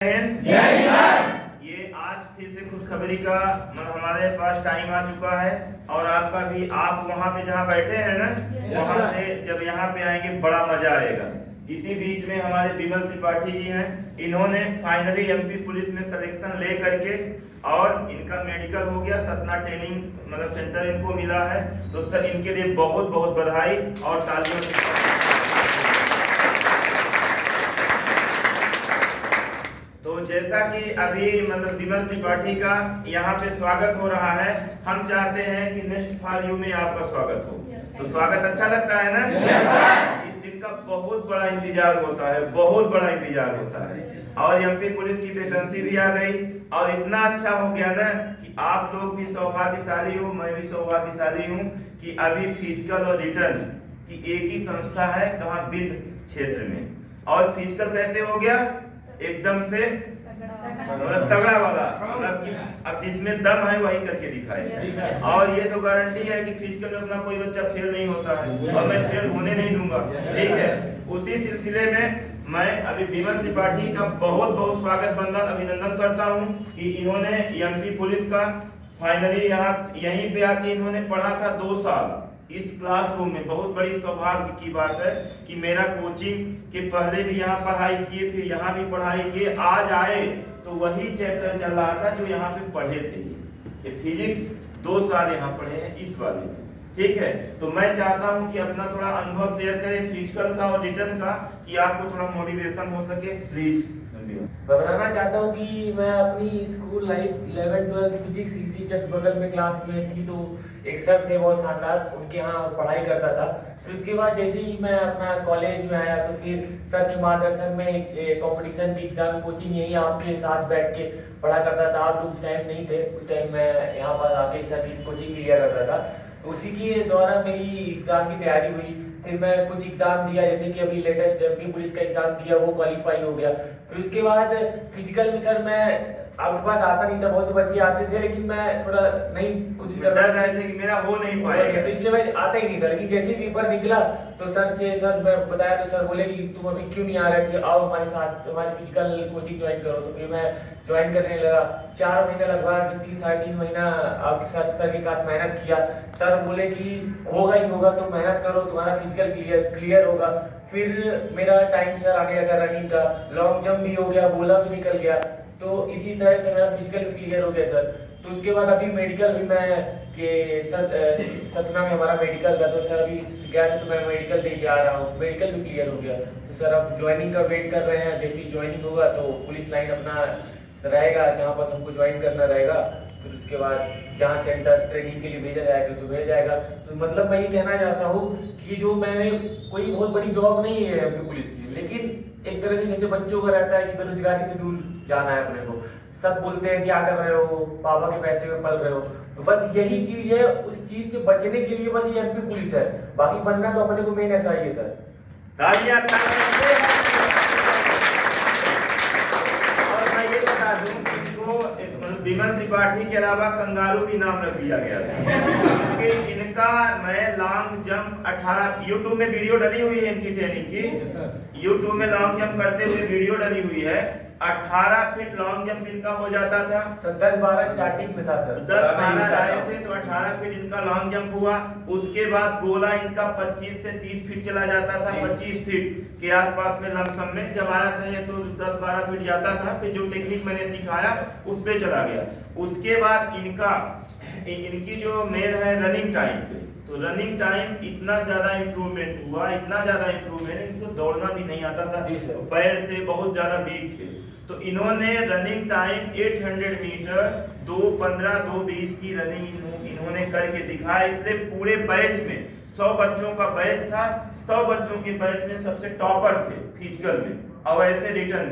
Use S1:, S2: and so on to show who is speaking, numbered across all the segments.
S1: ये आज फिर से खुशखबरी का हमारे पास टाइम आ चुका है और आपका भी, आप वहाँ पे जहाँ बैठे हैं ना, वहाँ से जब यहाँ पे आएंगे बड़ा मजा आएगा। इसी बीच में हमारे विमल त्रिपाठी जी हैं, इन्होंने फाइनली एमपी पुलिस में सिलेक्शन ले करके और इनका मेडिकल हो गया, सतना ट्रेनिंग सेंटर इनको मिला है। तो सर इनके लिए बहुत बहुत बधाई और तालियों। तो जैसा कि अभी विमल त्रिपाठी का यहाँ पे स्वागत हो रहा है, हम चाहते हैं कि नेक्स्ट फॉर यू में आपका स्वागत हो। तो स्वागत अच्छा लगता है ना? इस दिन का बहुत बड़ा इंतजार होता है, बहुत बड़ा इंतजार होता है। और एमपी पुलिस की वैकेंसी भी आ गई और इतना अच्छा हो गया ना कि आप लोग भी सौभाग्यशाली हो, मैं भी सौभाग्यशाली हूँ कि अभी फिजिकल और रिटर्न की एक ही संस्था है, कहाँ विद क्षेत्र में। और फिजिकल कैसे हो गया? एकदम से तगड़ा वाला, कि अब जिसमें दम है वही करके दिखाए। और ये तो गारंटी है कि फिजिकल में अपना कोई बच्चा फेल नहीं होता है और मैं फेल होने नहीं दूंगा, ठीक है। उसी सिलसिले में मैं अभी विमल त्रिपाठी का बहुत बहुत स्वागत बंदन अभिनंदन करता हूं कि इन्होंने एमपी पुलिस का फाइनली यहीं पे आके इन्होंने पढ़ा था 2 साल इस क्लासरूम में। बहुत बड़ी सौभाग्य की बात है कि मेरा कोचिंग के पहले भी यहाँ पढ़ाई किए, फिर यहाँ भी पढ़ाई किए, आज आए तो वही चैप्टर चल रहा था जो यहाँ पे पढ़े थे। ये फिजिक्स 2 साल यहाँ पढ़े हैं इस वाले, ठीक है। तो मैं चाहता हूँ कि अपना थोड़ा अनुभव शेयर करें फिजिकल का और रिटर्न का, कि आपको थोड़ा मोटिवेशन हो सके, प्लीज।
S2: मैं बताना चाहता हूँ कि मैं अपनी स्कूल लाइफ 11-12 फिजिक्स इसी जस्ट बगल में क्लास में थी, तो एक सर थे बहुत शानदार, उनके यहाँ पढ़ाई करता था। फिर उसके बाद जैसे ही मैं अपना कॉलेज में आया तो फिर सर के मार्गदर्शन में एक कंपटीशन की एग्जाम कोचिंग यही आपके साथ बैठ के पढ़ा करता था। आप लोग उस टाइम नहीं थे, उस टाइम मैं यहाँ पर आके सर की कोचिंग लिया करता था। उसी के द्वारा मेरी एग्जाम की तैयारी हुई। फिर मैं कुछ एग्जाम दिया, जैसे कि अभी लेटेस्ट एमपी पुलिस का एग्जाम दिया, वो क्वालिफाई हो गया। फिर उसके बाद फिजिकल में सर मैं आपके पास आता नहीं था, बहुत बच्चे आते थे, लेकिन मैं थोड़ा नहीं कुछ
S1: डर रहे थे कि मेरा हो नहीं पाएगा,
S2: तो इसलिए मैं आता ही नहीं था। लेकिन जैसे पेपर निकला तो सर बताया, तो सर बोले कि तुम अभी क्यों नहीं आ रहे थे, आओ हमारे साथ, हमारी फिजिकल कोचिंग ज्वाइन करो। तो फिर मैं ज्वाइन करने लगा। 4 महीना लगभग 3-3.5 महीना आपके साथ सर के साथ मेहनत किया। सर बोले कि होगा ही होगा, तो मेहनत करो, तुम्हारा फिजिकल क्लियर होगा। फिर मेरा टाइम सर आने लगा रनिंग का, लॉन्ग जंप भी हो गया, गोला भी निकल गया। तो इसी तरह से मेरा फिजिकल भी क्लियर हो गया सर। तो उसके बाद अभी मेडिकल भी मैं सतना में हमारा मेडिकल था, तो सर अभी गया था तो मैं मेडिकल दे के आ रहा हूँ, मेडिकल भी क्लियर हो गया। तो सर अब ज्वाइनिंग का वेट कर रहे हैं, जैसे ही ज्वाइनिंग होगा तो पुलिस लाइन अपना रहेगा जहाँ पर हमको ज्वाइन करना रहेगा। फिर उसके बाद जहाँ सेंटर ट्रेनिंग के लिए भेजा जाएगा तो भेजा जाएगा। तो मतलब मैं ये कहना चाहता हूँ कि जो मैंने कोई बहुत बड़ी जॉब नहीं है एमपी पुलिस की, लेकिन एक तरह से जैसे बच्चों का रहता है कि बेरोजगारी से दूर जाना है अपने को। सब बोलते हैं क्या कर रहे हो, पापा के पैसे में पल रहे हो, तो बस यही चीज है। उस चीज से बचने के लिए बस ये एमपी पुलिस है, बाकी बनना तो अपने को मेन ऐसा ही है सर।
S1: तालियां और मैं ये बता दूं कि इनको विमल त्रिपाठी के अलावा कंगारू भी नाम रख दिया गया था, क्योंकि इनका मैं लॉन्ग जंप 18 यूट्यूब में वीडियो डली हुई है इनकी ट्रेनिंग की, यूट्यूब में लॉन्ग जंप करते हुए वीडियो डली हुई है। 18 फीट लॉन्ग जंप इनका हो जाता था।
S2: 10-12 स्टार्टिंग में था सर,
S1: 10-12 आए थे तो 18 फीट इनका लॉन्ग जंप हुआ। उसके बाद गोला इनका 25 से 30 फीट चला जाता था, 25 फीट के आसपास में लमसम में जब आया था ये, तो 10-12 फीट जाता था। फिर जो टेक्निक मैंने सिखाया उस पे चला गया। उसके बाद इनकी जो मेन है रनिंग टाइम पे, तो रनिंग टाइम इतना ज्यादा इम्प्रूवमेंट हुआ, इतना ज्यादा इम्प्रूवमेंट, इनको दौड़ना भी नहीं आता था, पैर से बहुत ज्यादा वीक थे। तो इन्होंने रनिंग टाइम 800 मीटर 2:15 2:20 की रनिंग इन्होंने करके दिखाया। इसलिए पूरे बैच में 100 बच्चों का बैच था, 100 बच्चों के बैच में सबसे टॉपर थे फिजिकल में। और ऐसे रिटर्न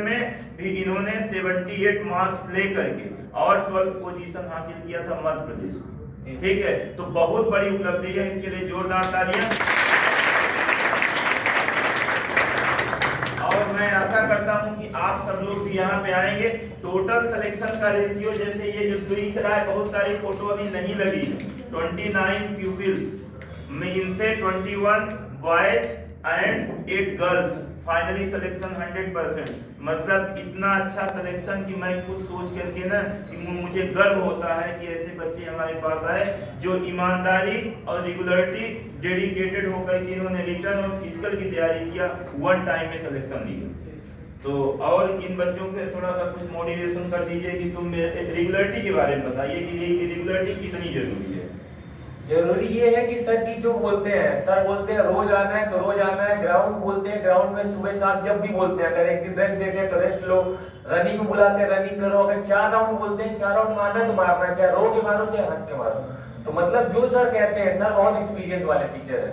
S1: में भी इन्होंने 78 मार्क्स लेकर के और 12th पोजीशन हासिल किया था मध्य प्रदेश में, ठीक है। तो बहुत बड़ी उपलब्धि है, इसके लिए जोरदार तालियां। और मैं आशा करता हूं कि आप सब लोग भी यहाँ पे आएंगे। टोटल सिलेक्शन का रेशियो जैसे ये जो दिख रहा है, बहुत सारी फोटो अभी नहीं लगी है, 29 प्यूपिल्स में इनसे 21 boys and 8 girls finally selection 100%, मतलब इतना अच्छा सिलेक्शन कि मैं खुद सोच करके ना कि मुझे गर्व होता है कि ऐसे बच्चे हमारे पास आए जो ईमानदारी और रेगुलरिटी डेडिकेटेड होकर के इन्होंने रिटर्न और फिजिकल की तैयारी किया, वन टाइम में सिलेक्शन लिया। तो और इन बच्चों पे थोड़ा सा कुछ मोटिवेशन कर दीजिए कि तुम रेगुलरिटी के बारे में बताइए कि रेगुलरिटी कितनी जरूरी है।
S2: जरूरी ये है कि सर की जो बोलते हैं, सर बोलते हैं रोज आना है तो रोज आना है, ग्राउंड बोलते हैं ग्राउंड में सुबह शाम जब भी बोलते हैं, अगर एक दिन रेस्ट देते हैं तो रेस्ट लो, रनिंग में बुलाते हैं रनिंग करो, अगर 4 राउंड बोलते हैं 4 राउंड मारना है तो मारना है, चाहे रो के मारो चाहे हंस के मारो। तो मतलब जो सर कहते हैं, सर बहुत एक्सपीरियंस वाले टीचर है।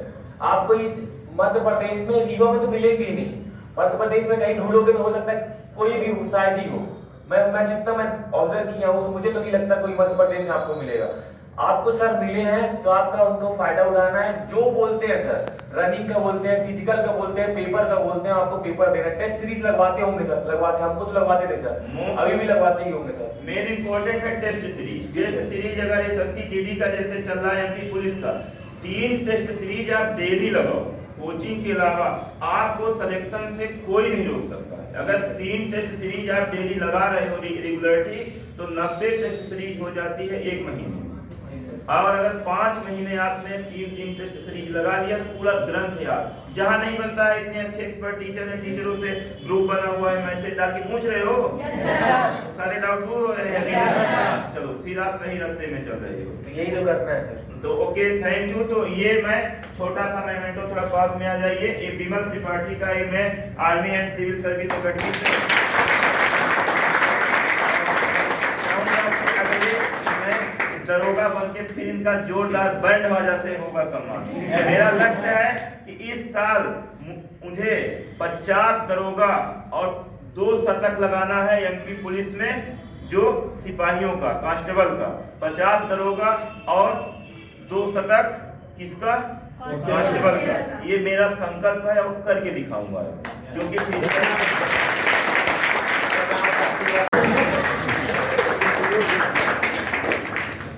S2: आपको इस मध्य प्रदेश में रीवा में तो मिलेंगे ही नहीं, मध्य प्रदेश में कहीं ढूंढोगे तो हो सकता है कोई भी हो, शायद ही हो। मैं जितना मैं ऑब्जर्व किया हूँ तो मुझे तो नहीं लगता कोई मध्य प्रदेश में आपको मिलेगा। आपको सर मिले हैं तो आपका उनको फायदा उठाना है। जो बोलते हैं सर, रनिंग का बोलते हैं, फिजिकल का बोलते हैं, पेपर का बोलते हैं, आपको पेपर देना है। टेस्ट सीरीज लगवाते होंगे सर, लगवाते, हमको तो लगवाते थे सर, अभी भी लगवाते ही होंगे सर।
S1: मेन इंपॉर्टेंट है टेस्ट सीरीज। टेस्ट सीरीज अगर एसएससी जीडी का जैसे चल रहा है, एमपी पुलिस का 3 टेस्ट सीरीज आप डेली लगाओ, कोचिंग के अलावा आपको सिलेक्शन से कोई नहीं रोक सकता है। अगर 3 टेस्ट सीरीज आप डेली लगा रहे हो रेगुलरिटी, तो 90 टेस्ट सीरीज हो जाती है 1 महीने। और अगर 5 महीने आपने 3 टेस्ट सीरीज लगा दिया तो पूरा ग्रंथ याद। जहां नहीं बनता है, इतने अच्छे एक्सपर्ट टीचर हैं, टीचरों से ग्रुप बना हुआ है, मैसेज डाल के पूछ रहे हो, सारे डाउट दूर हो रहे हैं। चलो फिर आप सही रास्ते में चल रहे हो,
S2: तो यही तो करना है सर।
S1: तो ओके, थैंक यू। तो ये मैं छोटा सा मेमेंटो, थोड़ा पास में आ जाइए, ये विमल त्रिपाठी का है, मैं army and civil service academy से दरोगा बन के फिर इनका जोरदार बैंड बजाते होगा सम्मान। मेरा लक्ष्य है कि इस साल मुझे 50 दरोगा और 2 शतक लगाना है एमपी पुलिस में, जो सिपाहियों का, कांस्टेबल का 50 दरोगा और 2 शतक किसका, कांस्टेबल का। ये मेरा संकल्प है और करके दिखाऊंगा, क्योंकि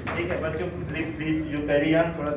S1: ठीक है बच्चों, प्लीज यू कैरी ऑन, थोड़ा